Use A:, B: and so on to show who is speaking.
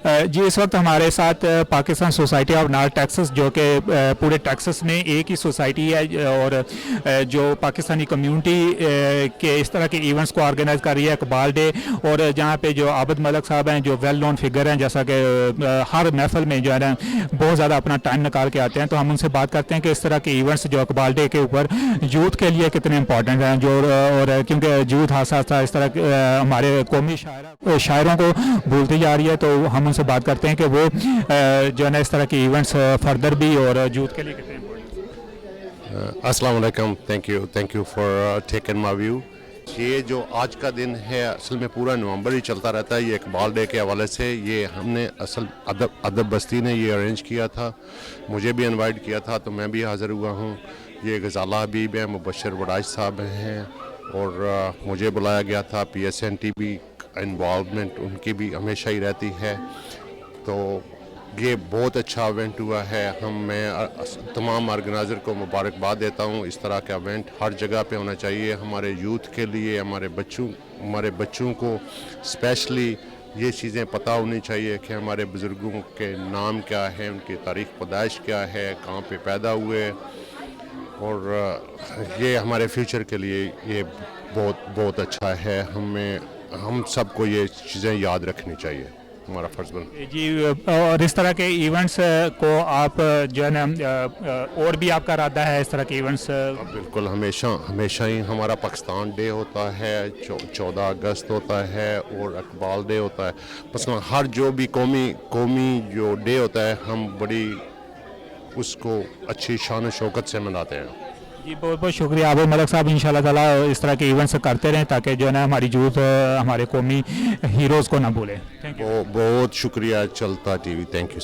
A: जी इस वक्त हमारे साथ Pakistan society of north Texas जो कि पूरे टेक्सास में एक ही सोसाइटी है और जो पाकिस्तानी कम्युनिटी के इस तरह के इवेंट्स को ऑर्गेनाइज कर रही है, इकबाल डे, और जहाँ पे जो आबिद मलिक साहब हैं जो वेल नोन फिगर हैं, जैसा कि हर महफिल में जो है ना बहुत ज़्यादा अपना टाइम निकाल के आते हैं, तो हम उनसे बात करते हैं कि इस तरह के इवेंट्स जो इकबाल डे के ऊपर यूथ के लिए कितने इंपॉर्टेंट हैं, जो और क्योंकि यूथ हादसा इस तरह हमारे कौमी शायरों को भूलती जा रही है, तो हम उनसे बात करते हैं कि वो जो है ना इस तरह के इवेंट्स फर्दर भी और यूथ के लिए कितने इंपॉर्टेंट।
B: अस्सलाम वालेकुम, thank you for taking my view. ये जो आज का दिन है असल में पूरा नवंबर ही चलता रहता है। ये इकबाल डे के हवाले से ये हमने असल अदब बस्ती ने ये अरेंज किया था, मुझे भी इनवाइट किया था तो मैं भी हाज़िर हुआ हूँ। ये गज़ाला हबीब हैं, मुबशर वडाइश साहब हैं और मुझे बुलाया गया था। PSNT भी इन्वॉल्वमेंट उनकी भी हमेशा ही रहती है। तो ये बहुत अच्छा इवेंट हुआ है। मैं तमाम ऑर्गेनाइज़र को मुबारकबाद देता हूँ। इस तरह का इवेंट हर जगह पे होना चाहिए हमारे यूथ के लिए, हमारे बच्चों को स्पेशली ये चीज़ें पता होनी चाहिए कि हमारे बुज़ुर्गों के नाम क्या है, उनकी तारीख़ पैदाइश क्या है, कहाँ पे पैदा हुए, और ये हमारे फ्यूचर के लिए ये बहुत अच्छा है। हम सबको ये चीज़ें याद रखनी चाहिए, हमारा फर्ज बन
A: जी। और इस तरह के इवेंट्स को आप जो है ना और भी आपका इरादा है इस तरह के इवेंट्स?
B: बिल्कुल, हमेशा ही हमारा पाकिस्तान डे होता है, 14 अगस्त होता है और इकबाल डे होता है। बस हर जो भी कौमी जो डे होता है हम बड़ी उसको अच्छी शान शौकत से मनाते हैं।
A: जी बहुत बहुत शुक्रिया आबिद मलिक साहब। इंशाल्लाह ताला इस तरह के इवेंट्स करते रहें ताकि जो है ना हमारी यूथ हमारे कौमी हीरोज़ को ना भूले। Thank you.
B: बहुत शुक्रिया चलता TV, थैंक यू।